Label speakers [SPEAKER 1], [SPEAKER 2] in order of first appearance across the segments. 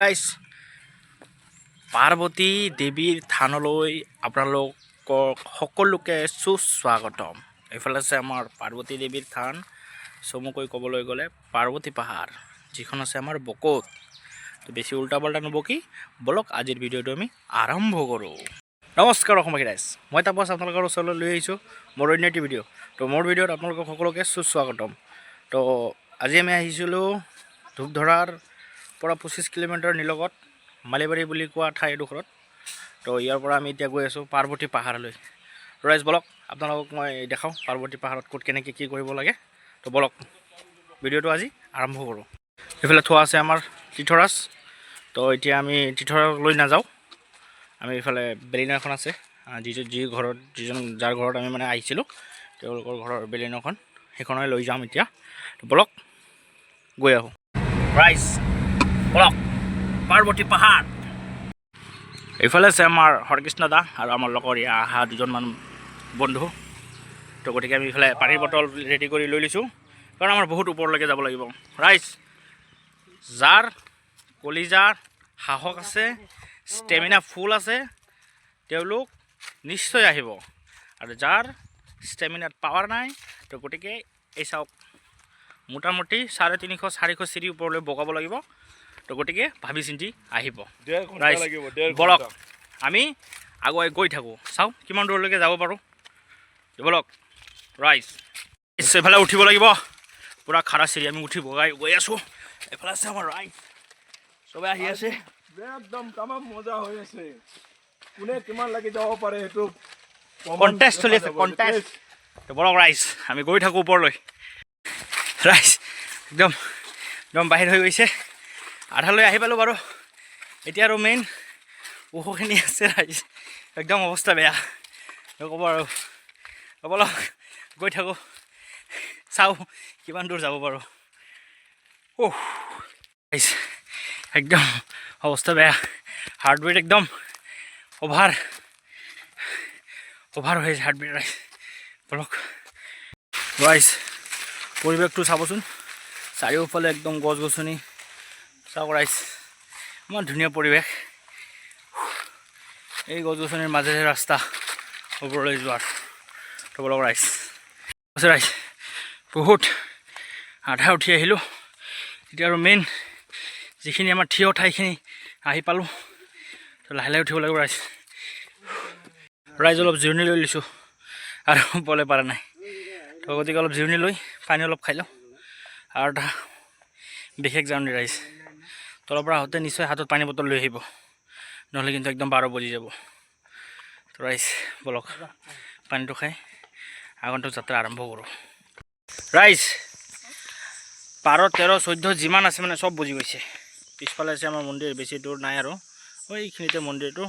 [SPEAKER 1] Guys Parvati দেৱীৰ থানলৈ আপোনালোকক সকলোকে সুস্বাগতম। এইফালে আছে আমাৰ পাৰ্বতী দেৱীৰ থান, চমুকৈ ক'বলৈ গ'লে পাৰ্বতী পাহাৰ, যিখন আছে আমাৰ বকোত। তো বেছি উল্টা পাল্টা নবকি বলক আজিৰ ভিডিঅ'টো আমি আৰম্ভ কৰোঁ। নমস্কাৰ অসমবাসী ৰাইজ, মই তাপস আপোনালোকৰ ওচৰলৈ লৈ আহিছোঁ মোৰ অন্য এটি ভিডিঅ'। তো মোৰ ভিডিঅ'ত আপোনালোকক সকলোকে সুস্বাগতম। তো আজি আমি আহিছিলোঁ ধূপধৰাৰ পৰা 25 কিলোমিটাৰ নিলগত মালিবাৰী বুলি কোৱা ঠাই এডোখৰত। তো ইয়াৰ পৰা আমি এতিয়া গৈ আছোঁ পাৰ্বতী পাহাৰলৈ। ৰাইজ বলক আপোনালোকক মই দেখাওঁ পাৰ্বতী পাহাৰত ক'ত কেনেকৈ কি কৰিব লাগে। তো বলক ভিডিঅ'টো আজি আৰম্ভ কৰোঁ। এইফালে থোৱা আছে আমাৰ তীৰ্থৰাজ। তো এতিয়া আমি তীৰ্থৰাজলৈ নাযাওঁ, আমি এইফালে বেলিনা এখন আছে, যাৰ ঘৰত আমি মানে আহিছিলোঁ তেওঁলোকৰ ঘৰৰ বেলিনাখন, সেইখনলৈ লৈ যাম এতিয়া। তো বলক গৈ আহোঁ। ৰাইজ বলক পাৰ্বতী পাহাৰ। এইফালে আছে আমাৰ হৰকৃষ্ণ দা আৰু আমাৰ লগৰ অহা দুজনমান বন্ধু। তো গতিকে আমি এইফালে পানীৰ বটল ৰেডি কৰি লৈ লৈছোঁ, কাৰণ আমাৰ বহুত ওপৰলৈকে যাব লাগিব। ৰাইজ যাৰ কলিজাৰ সাহস আছে, ষ্টেমিনা ফুল আছে, তেওঁলোক নিশ্চয় আহিব, আৰু যাৰ ষ্টেমিনাত পাৱাৰ নাই তো গতিকে এই চাওক মোটামুটি 350-400 চিৰি ওপৰলৈ বগাব লাগিব। তো গতিকে ভাবি চিন্তি আহিব। বলক আমি আগুৱাই গৈ থাকোঁ, চাওঁ কিমান দূৰলৈকে যাব পাৰোঁ। বলক ৰাইজ এইফালে উঠিব লাগিব, পূৰা খাৰা চিৰি আমি উঠি বগাই গৈ আছোঁ। এইফালে আছে আমাৰ ৰাইজ, চবে আহি আছে,
[SPEAKER 2] একদম তামাম মজা হৈ আছে। কোনে কিমান লাগি যাব পাৰে সেইটো
[SPEAKER 1] কণ্টেষ্ট চলি আছে, কণ্টেষ্ট। বলক ৰাইজ আমি গৈ থাকোঁ ওপৰলৈ। ৰাইজ একদম একদম বাহিৰ হৈ গৈছে, আধালৈ আহি পালোঁ বাৰু। এতিয়া আৰু মেইন ওখখিনি আছে ৰাইজ, একদম অৱস্থা বেয়া ক'ব আৰু। বলক গৈ থাকোঁ, চাওঁ কিমান দূৰ যাব পাৰোঁ। ৰাইজ একদম অৱস্থা বেয়া, হাৰ্ট বিট একদম অভাৰ হৈ আছে হাৰ্ট বিট। ৰাইজ বলক ৰাইজ পৰিৱেশটো চাবচোন, চাৰিওফালে একদম গছ গছনি, চাওক ৰাইজ ইমান ধুনীয়া পৰিৱেশ। এই গছ গছনিৰ মাজেৰে ৰাস্তা ওপৰলৈ যোৱাৰ। তো বলক ৰাইজ আছে ৰাইজ, বহুত আধা উঠি আহিলোঁ, এতিয়া আৰু মেইন যিখিনি আমাৰ থিয় ঠাইখিনি আহি পালোঁ। তো লাহে লাহে উঠিব লাগিব ৰাইজ। ৰাইজ অলপ জিৰণি লৈ লৈছোঁ আৰু বলে পাৰা নাই, তো গতিকে অলপ জিৰণি লৈ পানী অলপ খাই লওঁ। আৰু এটা বিশেষ জাৰ্ণি ৰাইজ, তলৰ পৰা আহোঁতে নিশ্চয় হাতত পানী বটল লৈ আহিব, নহ'লে কিন্তু একদম 12 বাজি যাব। তো ৰাইজ বলক পানীটো খাই আগন্তুক যাত্ৰা আৰম্ভ কৰোঁ। ৰাইজ 12, 13, 14 যিমান আছে মানে চব বুজি গৈছে। পিছফালে আছে আমাৰ মন্দিৰ, বেছি দূৰ নাই আৰু এইখিনিতে মন্দিৰটো।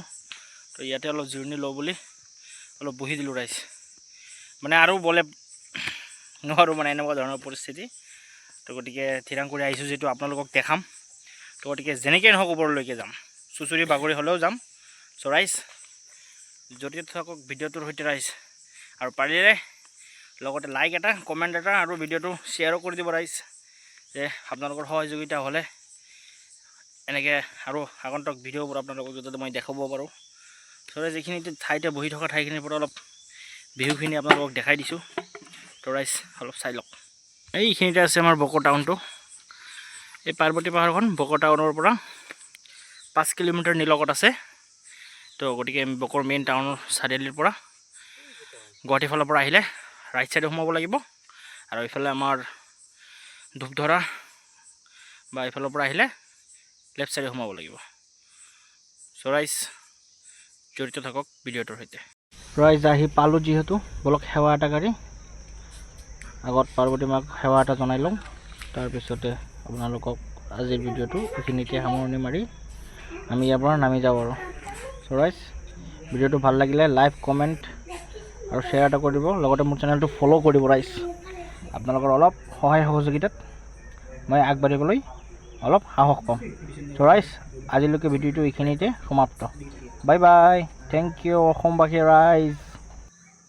[SPEAKER 1] তো ইয়াতে অলপ জিৰণি লওঁ বুলি অলপ বহি দিলোঁ ৰাইজ, মানে আৰু বলে নোৱাৰোঁ, মানে এনেকুৱা ধৰণৰ পৰিস্থিতি। তো গতিকে থিৰাং কৰি আহিছোঁ যিহেতু আপোনালোকক দেখাম, তো গতিকে যেনেকৈ নহওক ওপৰলৈকে যাম, চুচৰি বাগৰি হ'লেও যাম। চ' ৰাইজ জড়িত থাকক ভিডিঅ'টোৰ সৈতে ৰাইজ, আৰু পাৰিলে লগতে লাইক এটা, কমেণ্ট এটা আৰু ভিডিঅ'টো শ্বেয়াৰো কৰি দিব ৰাইজ, যে আপোনালোকৰ সহযোগিতা হ'লে এনেকৈ আৰু আগন্তুক ভিডিঅ'বোৰ আপোনালোকক যাতে মই দেখাব পাৰোঁ। চ' ৰাইজ এইখিনি ঠাইতে বহি থকা ঠাইখিনিৰ পৰা অলপ ভিউখিনি আপোনালোকক দেখাই দিছোঁ। তো ৰাইজ অলপ চাই লওক। এইখিনিতে আছে আমাৰ বকো টাউনটো। এই পাৰ্বতী পাহাৰখন বকো টাউনৰ পৰা 5 কিলোমিটাৰ নিলগত আছে। তো গতিকে আমি বকোৰ মেইন টাউনৰ চাৰিআলিৰ পৰা গুৱাহাটীৰ ফালৰ পৰা আহিলে ৰাইট চাইডে সোমাব লাগিব, আৰু এইফালে আমাৰ ধূপধৰা বা এইফালৰ পৰা আহিলে লেফ্ট চাইডে সোমাব লাগিব। চ' ৰাইজ জড়িত থাকক ভিডিঅ'টোৰ সৈতে। ৰাইজ আহি পালোঁ যিহেতু, বলক সেৱা এটা গাড়ী আগত পাৰ্বতী মাক সেৱা এটা জনাই লওঁ, তাৰপিছতে আপোনালোকক আজিৰ ভিডিঅ'টো এইখিনিতে সামৰণি মাৰি আমি ইয়াৰ পৰা নামি যাওঁ আৰু। চ' ৰাইজ ভিডিঅ'টো ভাল লাগিলে লাইক, কমেণ্ট আৰু শ্বেয়াৰ এটা কৰি দিব, লগতে মোৰ চেনেলটো ফ'ল' কৰিব ৰাইজ। আপোনালোকৰ অলপ সহায় সহযোগিতাত মই আগবাঢ়িবলৈ অলপ সাহস পাম। চ' ৰাইজ আজিলৈকে ভিডিঅ'টো এইখিনিতে সমাপ্ত। বাই বাই, থেংক ইউ অসমবাসী ৰাইজ।